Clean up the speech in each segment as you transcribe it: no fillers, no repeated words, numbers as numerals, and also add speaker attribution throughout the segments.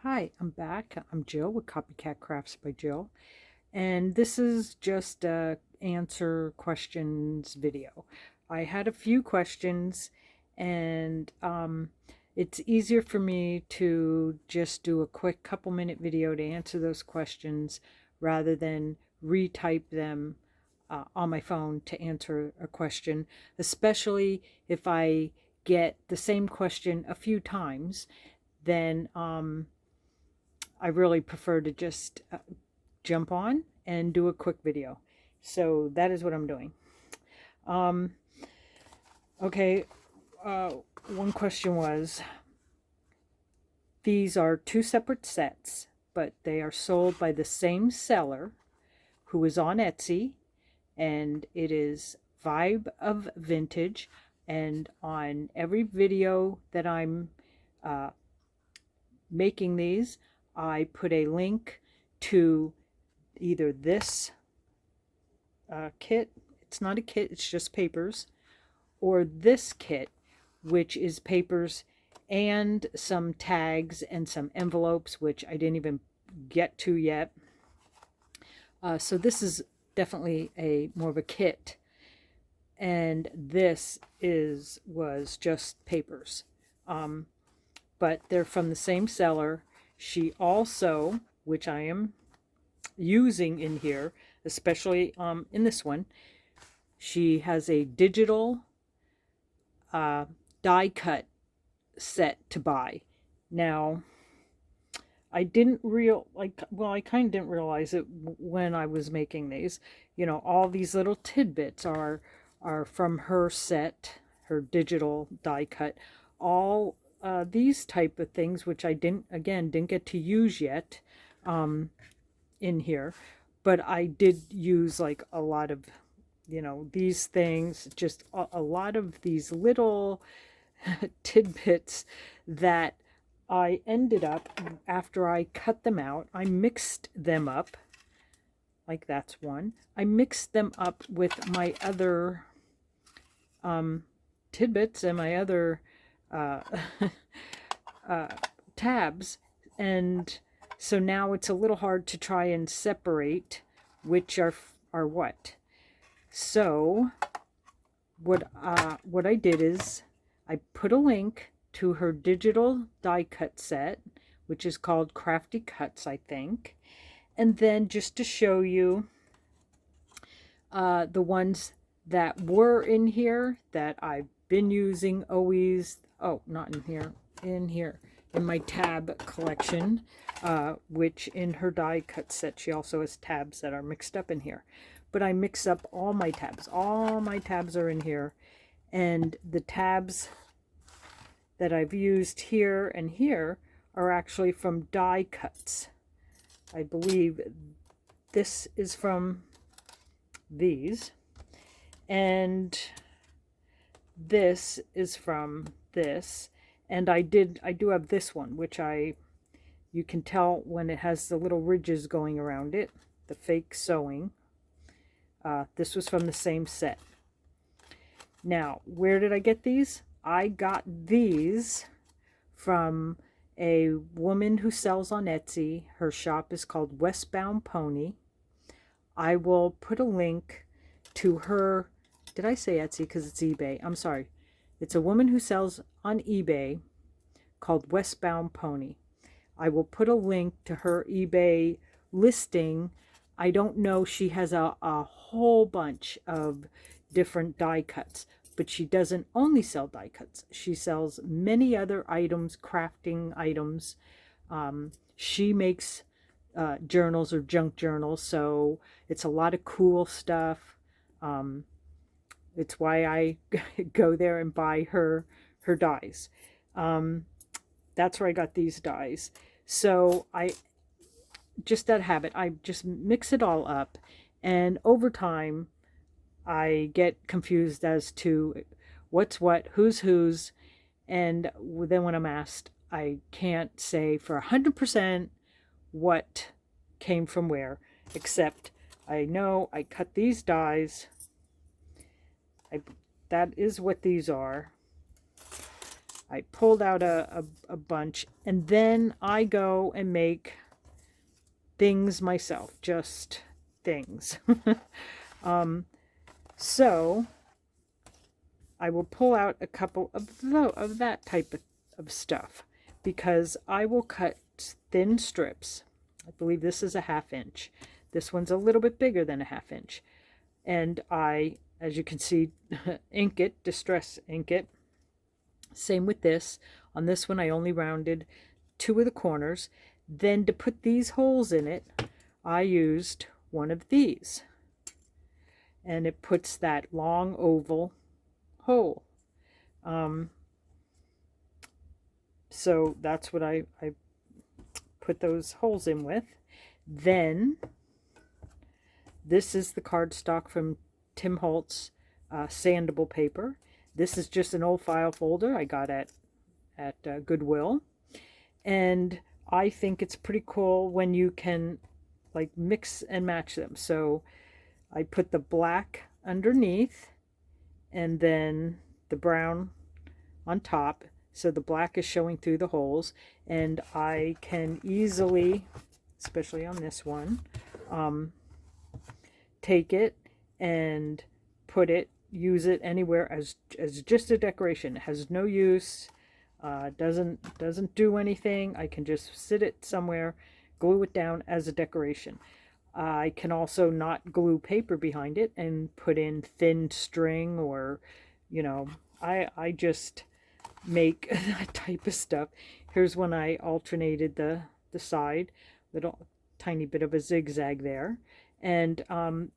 Speaker 1: Hi, I'm back. I'm Jill with Copycat Crafts by Jill, and this is just a answer questions video. I had a few questions, and it's easier for me to just do a quick couple-minute video to answer those questions rather than retype them on my phone to answer a question, especially if I get the same question a few times. Then I really prefer to just jump on and do a quick video. So that is what I'm doing. Um, okay, uh, one question was, these are two separate sets, but they are sold by the same seller who is on Etsy, and it is Vibe of Vintage. And on every video that I'm making these, I put a link to either this kit, it's not a kit, it's just papers, or this kit, which is papers and some tags and some envelopes, which I didn't even get to yet. So this is definitely a more of a kit, and this was just papers. But they're from the same seller. She also, which I am using in here, especially in this one, she has a digital die cut set to buy. Now, I didn't I kind of didn't realize it when I was making these. You know, all these little tidbits are from her set, her digital die cut. All these type of things, which I didn't get to use yet in here, but I did use like a lot of, these things, just a lot of these little tidbits that I ended up, after I cut them out, I mixed them up. Like that's one. I mixed them up with my other tidbits and my other uh, tabs. And so now it's a little hard to try and separate which are what. So what I did is I put a link to her digital die cut set, which is called Crafty Cuts, I think. And then just to show you the ones that were in here that I've been using always. Oh, not in here. In here. In my tab collection, which in her die cut set, she also has tabs that are mixed up in here. But I mix up all my tabs. All my tabs are in here. And the tabs that I've used here and here are actually from die cuts. I believe this is from these, and this is from this, and I do have this one, which you can tell when it has the little ridges going around it, the fake sewing. This was from the same set. Now, where did I get these? I got these from a woman who sells on Etsy. Her shop is called Westbound Pony. I will put a link to her. Did I say Etsy? Because it's eBay. I'm sorry. It's a woman who sells on eBay called Westbound Pony. I will put a link to her eBay listing. I don't know. She has a whole bunch of different die cuts, but she doesn't only sell die cuts. She sells many other items, crafting items. She makes journals or junk journals, so it's a lot of cool stuff. It's why I go there and buy her dies. That's where I got these dies. So I just out of habit, I just mix it all up, and over time I get confused as to what's what, who's whose, and then when I'm asked, I can't say for 100% what came from where, except I know I cut these dies. That is what these are. I pulled out a bunch, and then I go and make things myself, just things. So I will pull out a couple of that type of stuff, because I will cut thin strips. I believe this is a 1/2 inch. This one's a little bit bigger than a 1/2 inch. And I, as you can see, ink it, distress ink it. Same with this. On this one I only rounded 2 of the corners. Then to put these holes in it, I used one of these. And it puts that long oval hole. So that's what I put those holes in with. Then this is the cardstock from Tim Holtz sandable paper. This is just an old file folder I got at Goodwill. And I think it's pretty cool when you can like mix and match them. So I put the black underneath and then the brown on top. So the black is showing through the holes, and I can easily, especially on this one, take it and put it, use it anywhere as just a decoration. It has no use, doesn't do anything. I can just sit it somewhere, glue it down as a decoration. I can also not glue paper behind it and put in thin string, or, you know, I just make that type of stuff. Here's when I alternated the side, little tiny bit of a zigzag there, and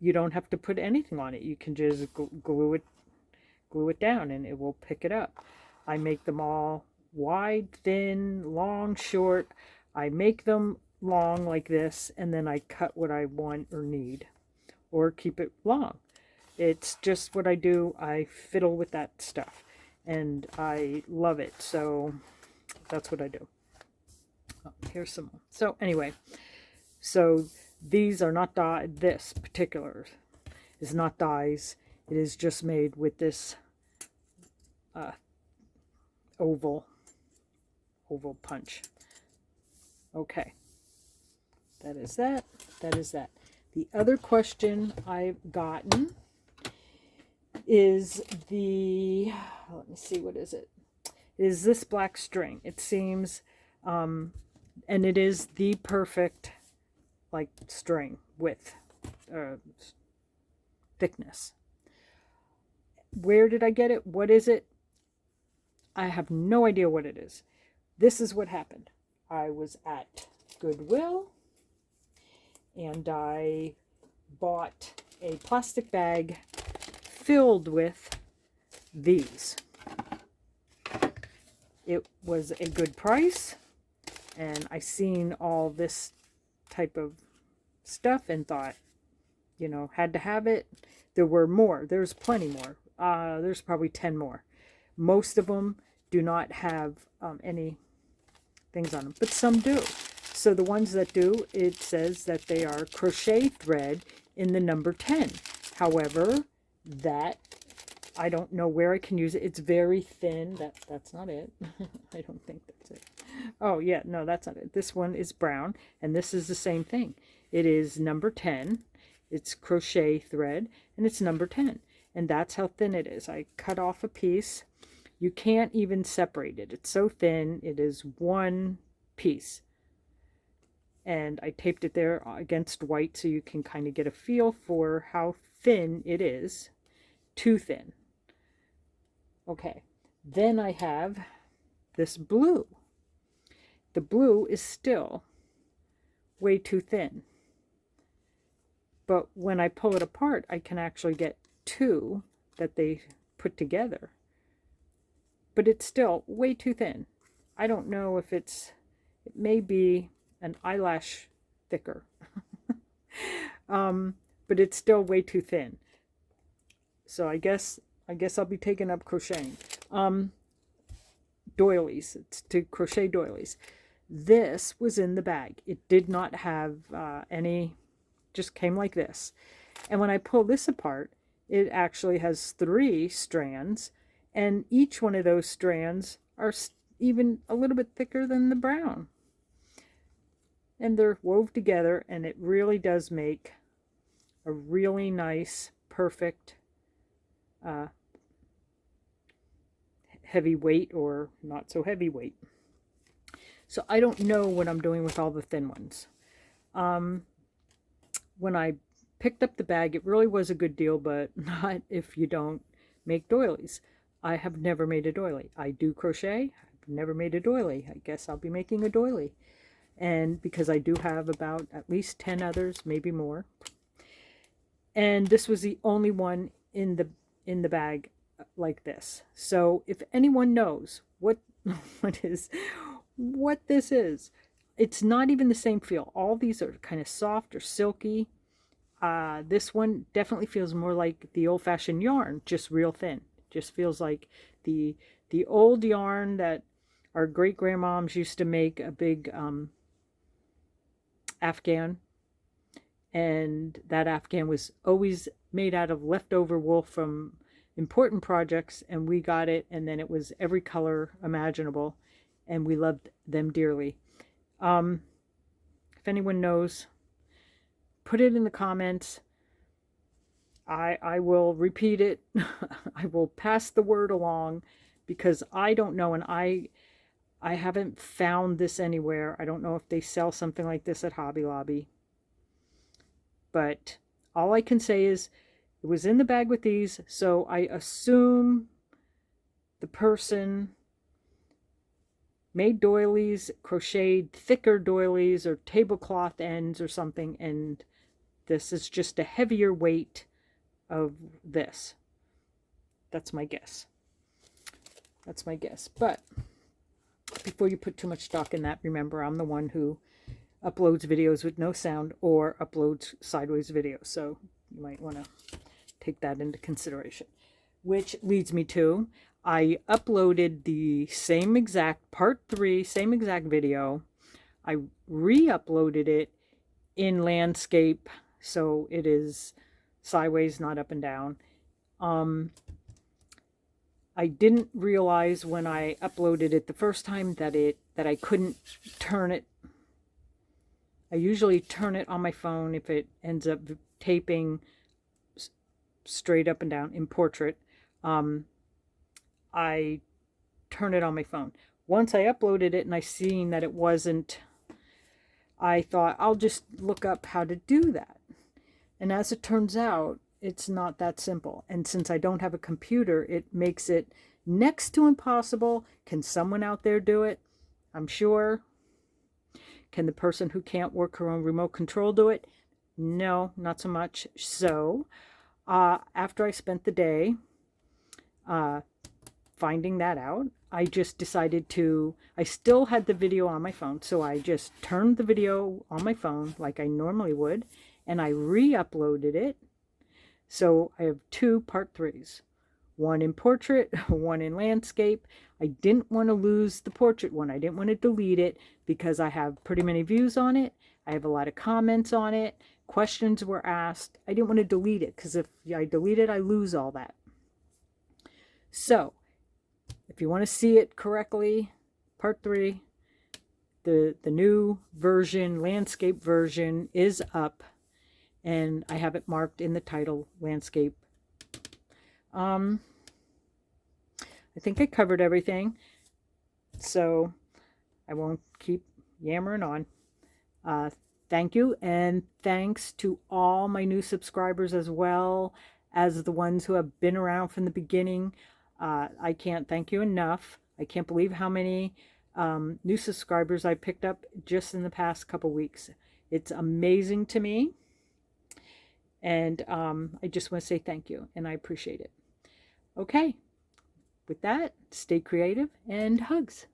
Speaker 1: you don't have to put anything on it. You can just glue it down and it will pick it up. I make them all wide, thin, long, short. I make them long like this, and then I cut what I want or need, or keep it long. It's just what I do. I fiddle with that stuff, and I love it. So that's what I do. Oh, here's some more. So anyway, so these are not die. This particular is not dies. It is just made with this oval punch. Okay, that is that. That is that. The other question I've gotten is the, let me see, what is it? Is this black string? It seems, and it is the perfect like string width, thickness. Where did I get it? What is it? I have no idea what it is. This is what happened. I was at Goodwill and I bought a plastic bag filled with these. It was a good price, and I seen all this type of stuff and thought, you know, had to have it. There were more. There's plenty more. There's probably 10 more. Most of them do not have any things on them, but some do. So the ones that do, it says that they are crochet thread in the number 10. However, that, I don't know where I can use it. It's very thin. That's not it. I don't think that's it. Oh yeah, no, that's not it. This one is brown, and this is the same thing. It is number 10. It's crochet thread, and it's number 10. And that's how thin it is. I cut off a piece. You can't even separate it. It's so thin. It is one piece. And I taped it there against white so you can kind of get a feel for how thin it is. Too thin. Okay. Then I have this blue. The blue is still way too thin. But when I pull it apart, I can actually get two that they put together. But it's still way too thin. I don't know if it may be an eyelash thicker. But it's still way too thin. So I guess I'll be taking up crocheting. Doilies. It's to crochet doilies. This was in the bag. It did not have any, just came like this. And when I pull this apart, it actually has 3 strands, and each one of those strands are even a little bit thicker than the brown. And they're wove together, and it really does make a really nice, perfect heavyweight or not so heavyweight. So I don't know what I'm doing with all the thin ones. When I picked up the bag, it really was a good deal, but not if you don't make doilies. I have never made a doily. I do crochet. I've never made a doily. I guess I'll be making a doily. And because I do have about at least 10 others, maybe more. And this was the only one in the bag like this. So if anyone knows what what this is, it's not even the same feel. All these are kind of soft or silky. This one definitely feels more like the old-fashioned yarn, just real thin. Just feels like the old yarn that our great-grandmoms used to make a big Afghan. And that Afghan was always made out of leftover wool from important projects, and we got it, and then it was every color imaginable, and we loved them dearly. If anyone knows, put it in the comments. I will repeat it. I will pass the word along, because I don't know, and I haven't found this anywhere. I don't know if they sell something like this at Hobby Lobby. But all I can say is it was in the bag with these, so I assume the person made doilies, crocheted thicker doilies or tablecloth ends or something, and this is just a heavier weight of this. That's my guess. That's my guess. But before you put too much stock in that, remember, I'm the one who uploads videos with no sound or uploads sideways videos, so you might want to take that into consideration. Which leads me to, I uploaded the same exact part 3, same exact video. I re-uploaded it in landscape, so it is sideways, not up and down. I didn't realize when I uploaded it the first time that I couldn't turn it. I usually turn it on my phone if it ends up taping straight up and down in portrait. I turn it on my phone. Once I uploaded it and I seen that it wasn't, I thought I'll just look up how to do that. And as it turns out, it's not that simple. And since I don't have a computer, it makes it next to impossible. Can someone out there do it? I'm sure. Can the person who can't work her own remote control do it? No, not so much. So, after I spent the day finding that out, I just decided to, I still had the video on my phone, so I just turned the video on my phone like I normally would, and I re-uploaded it. So I have 2 part 3s. One in portrait, one in landscape. I didn't want to lose the portrait one. I didn't want to delete it because I have pretty many views on it. I have a lot of comments on it. Questions were asked. I didn't want to delete it because if I delete it, I lose all that. So, if you want to see it correctly, part 3, the new version, landscape version, is up. And I have it marked in the title, landscape. I think I covered everything, so I won't keep yammering on. Thank you, and thanks to all my new subscribers as well as the ones who have been around from the beginning. I can't thank you enough. I can't believe how many new subscribers I picked up just in the past couple weeks. It's amazing to me, and I just want to say thank you, and I appreciate it. Okay. With that, stay creative and hugs.